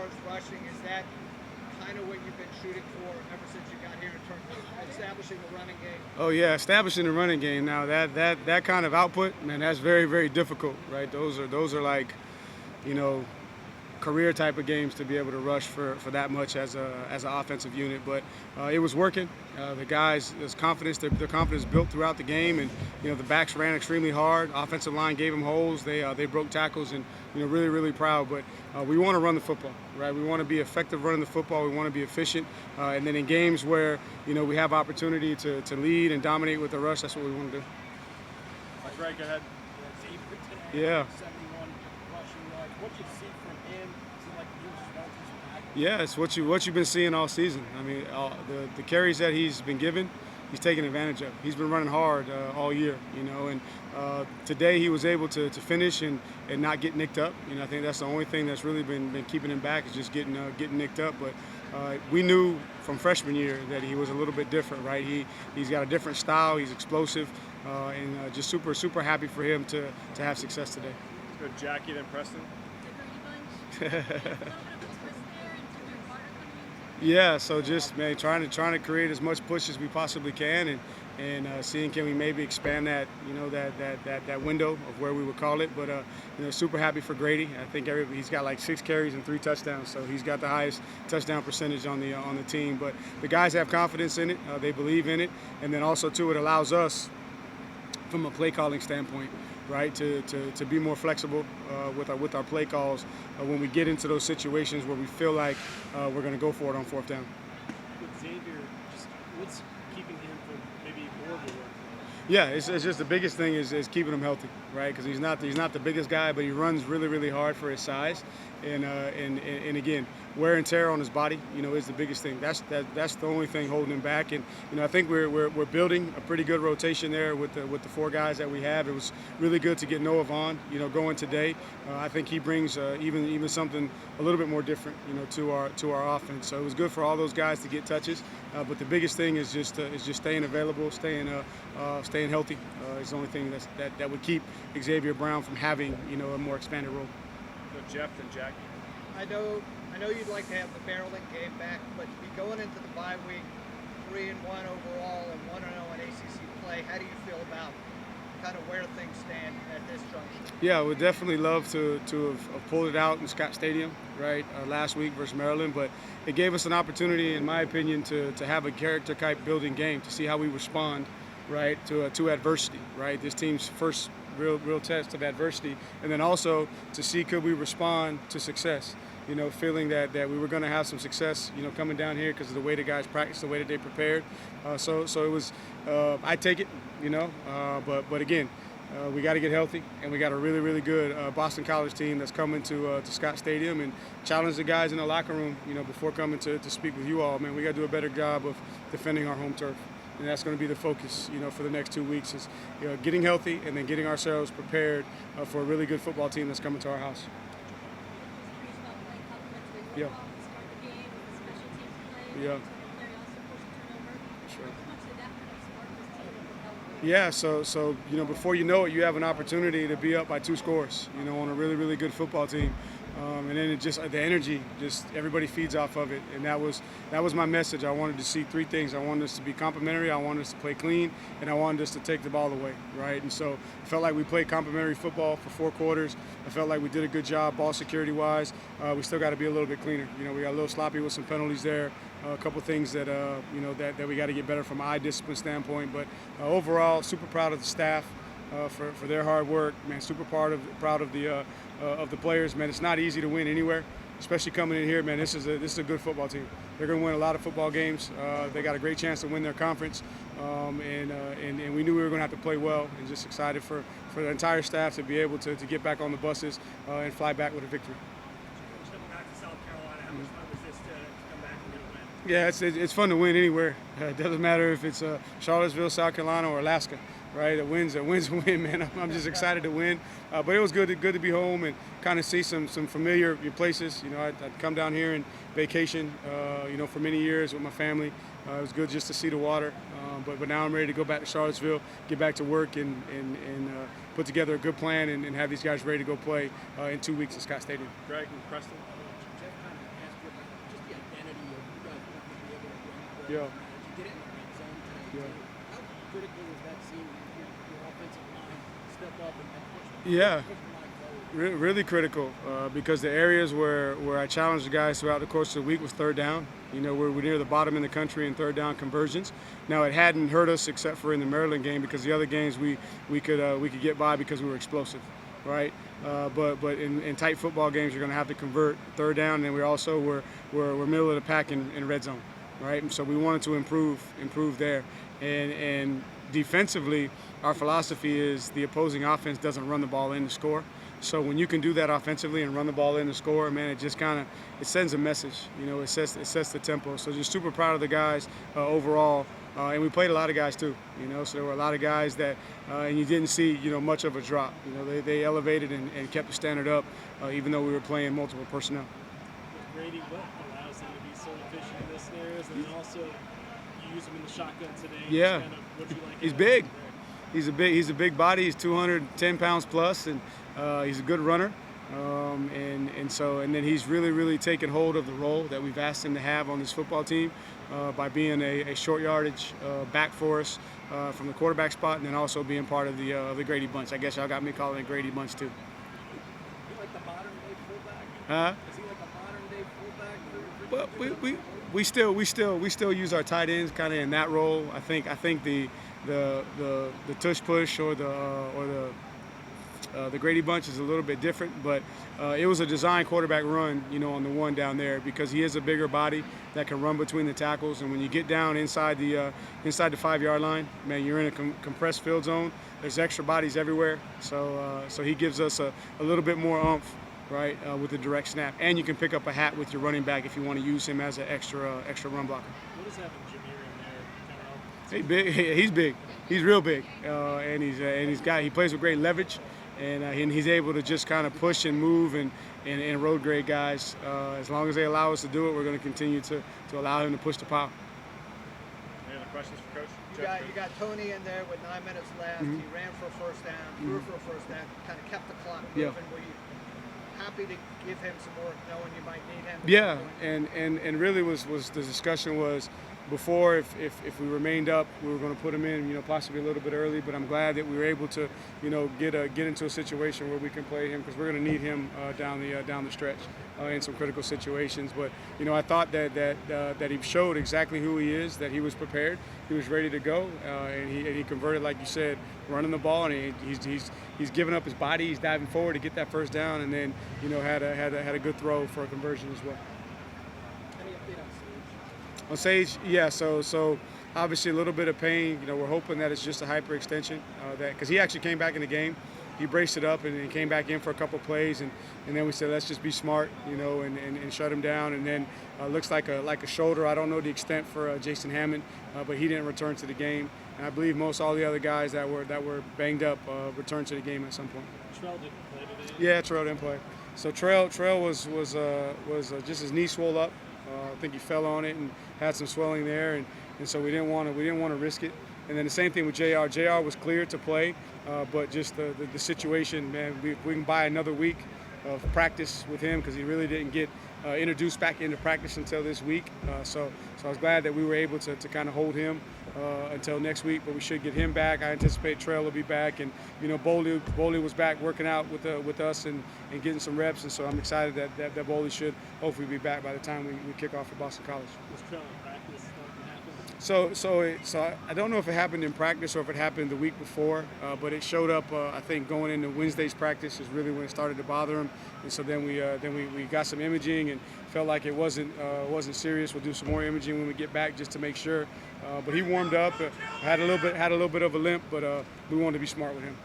as rushing, is that kind of what you've been shooting for ever since you got here in terms of establishing the running game? Oh yeah, establishing the running game. Now that kind of output, man, that's very very difficult, right? Those are like, you know, career type of games to be able to rush for that much as an offensive unit. But it was working. The guys, there's confidence. Their confidence built throughout the game, and you know the backs ran extremely hard. Offensive line gave them holes. They broke tackles, and you know really really proud. But we want to run the football, right? We want to be effective running the football. We want to be efficient, and then in games where you know we have opportunity to lead and dominate with the rush, that's what we want to do. Greg, go ahead. Yeah. 71 rushing yards. What you see from him? Seemed like he was just relatively back. Yeah, it's what you've been seeing all season. I mean, the carries that he's been given, he's taking advantage of. He's been running hard all year, you know, and today he was able to finish and not get nicked up. You know, I think that's the only thing that's really been keeping him back is just getting nicked up. But we knew from freshman year that he was a little bit different, right? He's got a different style. He's explosive, and just super happy for him to have success today. Let's go Jackie, then Preston. Yeah, so just man, trying to create as much push as we possibly can, and seeing can we maybe expand that, you know, that window of where we would call it. But you know, super happy for Grady. I think he's got like 6 carries and 3 touchdowns, so he's got the highest touchdown percentage on the team. But the guys have confidence in it. They believe in it, and then also too, it allows us from a play calling standpoint, right, to be more flexible with our play calls when we get into those situations where we feel like we're going to go for it on 4th down. With Xavier, just what's keeping him from maybe more of a work? Yeah, it's just the biggest thing is keeping him healthy, right? Because he's not the biggest guy, but he runs really hard for his size, and again, wear and tear on his body, you know, is the biggest thing. That's the only thing holding him back. And you know, I think we're building a pretty good rotation there with the 4 guys that we have. It was really good to get Noah Vaughn, you know, going today. I think he brings even something a little bit more different, you know, to our offense. So it was good for all those guys to get touches. But the biggest thing is just staying available, staying healthy. Is the only thing that would keep Xavier Brown from having, you know, a more expanded role. Go Jeff, then Jackie. I know you'd like to have the barreling game back, but to be going into the bye week 3-1 overall and 1-0 in ACC play, how do you feel about kind of where things stand at this juncture? Yeah, we'd definitely love to have pulled it out in Scott Stadium, right, last week versus Maryland, but it gave us an opportunity, in my opinion, to have a character type building game, to see how we respond, right, to adversity, right, this team's first real test of adversity, and then also to see could we respond to success. You know, feeling that we were going to have some success, you know, coming down here because of the way the guys practiced, the way that they prepared. So it was, I take it, you know, but again, we got to get healthy, and we got a really good Boston College team that's coming to Scott Stadium and challenge the guys in the locker room, you know, before coming to speak with you all. Man, we got to do a better job of defending our home turf. And that's going to be the focus, you know, for the next 2 weeks is, you know, getting healthy and then getting ourselves prepared for a really good football team that's coming to our house. Yeah. Yeah. Sure. Yeah, so you know, before you know it, you have an opportunity to be up by 2 scores, you know, on a really good football team. And then it just the energy, just everybody feeds off of it, and that was my message. I wanted to see 3 things. I wanted us to be complementary, I wanted us to play clean, and I wanted us to take the ball away, right? And so I felt like we played complementary football for 4 quarters. I felt like we did a good job ball security wise. We still got to be a little bit cleaner. You know, we got a little sloppy with some penalties there. A couple things that you know that we got to get better from an eye discipline standpoint. But overall, super proud of the staff. For their hard work, man. Super proud of the players, man. It's not easy to win anywhere, especially coming in here, man. This is a good football team. They're going to win a lot of football games. They got a great chance to win their conference, and we knew we were going to have to play well. And just excited for the entire staff to be able to get back on the buses and fly back with a victory. Stepping back to South Carolina, how much fun was this to come back and get a win? Yeah, it's fun to win anywhere. It doesn't matter if it's Charlottesville, South Carolina, or Alaska. Right, a win's a win, man. I'm just excited to win, but it was good to be home and kind of see some familiar places. You know, I'd come down here and vacation, you know, for many years with my family. It was good just to see the water, but now I'm ready to go back to Charlottesville, get back to work, and put together a good plan and have these guys ready to go play in 2 weeks at Scott Stadium. Greg and Preston. Jeff kind of about just the identity of you guys wanting to be able to run the ball. Yeah. You did it in the red zone today. Yeah. Too. How critical was that seeing your offensive line step up and push the Yeah. line forward? Really critical because the areas where I challenged the guys throughout the course of the week was third down. You know, we're near the bottom in the country in third down conversions. Now, it hadn't hurt us except for in the Maryland game because the other games we could get by because we were explosive, right? But in tight football games, you're going to have to convert third down, and we also we're middle of the pack in red zone, right? And so we wanted to improve there, and defensively, our philosophy is the opposing offense doesn't run the ball in to score. So when you can do that offensively and run the ball in to score, man, it just kind of it sends a message. You know, it sets the tempo. So just super proud of the guys overall, and we played a lot of guys too. You know, so there were a lot of guys that, and you didn't see much of a drop. You know, they elevated and kept the standard up, even though we were playing multiple personnel. Brady, what allows him to be so efficient in this scenarios, and then also you use him in the shotgun today? Yeah, Kind of what you like he's big. He's a big body. He's 210 pounds plus, and he's a good runner. And then he's really taken hold of the role that we've asked him to have on this football team by being a short yardage back for us from the quarterback spot, and then also being part of the Grady bunch. I guess y'all got me calling it Grady bunch too. Is he like the modern day fullback? Huh? Is he like a modern day fullback? Well, we still use our tight ends kind of in that role. I think the tush push or the Grady bunch is a little bit different, but it was a design quarterback run, you know, on the one down there because he is a bigger body that can run between the tackles. And when you get down inside the 5-yard line, man, you're in a compressed field zone. There's extra bodies everywhere, so he gives us a little bit more oomph, right, with the direct snap. And you can pick up a hat with your running back if you want to use him as an extra run blocker. What is having Jameer in there? Kind of Hey, big. He's big. He's real big, and he plays with great leverage, and he's able to just kind of push and move and road grade guys. As long as they allow us to do it, we're going to continue to allow him to push the pile. Any other questions for Coach? You got Tony in there with 9 minutes left. Mm-hmm. He ran for a first down, threw for a first down, kind of kept the clock Yeah. moving. Were you happy to give him some more, knowing you might need him? Yeah, and really was the discussion was before if we remained up, we were going to put him in, you know, possibly a little bit early. But I'm glad that we were able to, you know, get into a situation where we can play him because we're going to need him down the stretch in some critical situations. But you know, I thought that he showed exactly who he is, that he was prepared, he was ready to go, and he converted, like you said, running the ball, and he's giving up his body, he's diving forward to get that first down, and then you know had a good throw for a conversion as well. any update on Sage? On Sage, yeah. So obviously a little bit of pain. You know, we're hoping that it's just a hyperextension. Because he actually came back in the game, he braced it up and came back in for a couple plays, and then we said let's just be smart, you know, and shut him down. And then looks like a shoulder. I don't know the extent for Jason Hammond, but he didn't return to the game. And I believe most all the other guys that were banged up returned to the game at some point. Trell didn't play today. Yeah, Terrell didn't play. So Terrell was just his knee swelled up. I think he fell on it and had some swelling there, and so we didn't want to risk it. And then the same thing with JR. JR was cleared to play, but just the situation, man, we can buy another week of practice with him because he really didn't get introduced back into practice until this week. So I was glad that we were able to kind of hold him until next week, but we should get him back. I anticipate Trail will be back, and you know, Boley was back working out with us and getting some reps, and so I'm excited that Boley should hopefully be back by the time we kick off for Boston College. Was Trell in practice starting to happen? So I don't know if it happened in practice or if it happened the week before, but it showed up. I think going into Wednesday's practice is really when it started to bother him, and so then we got some imaging and felt like it wasn't serious. We'll do some more imaging when we get back just to make sure. But he warmed up, had a little bit of a limp, but we wanted to be smart with him.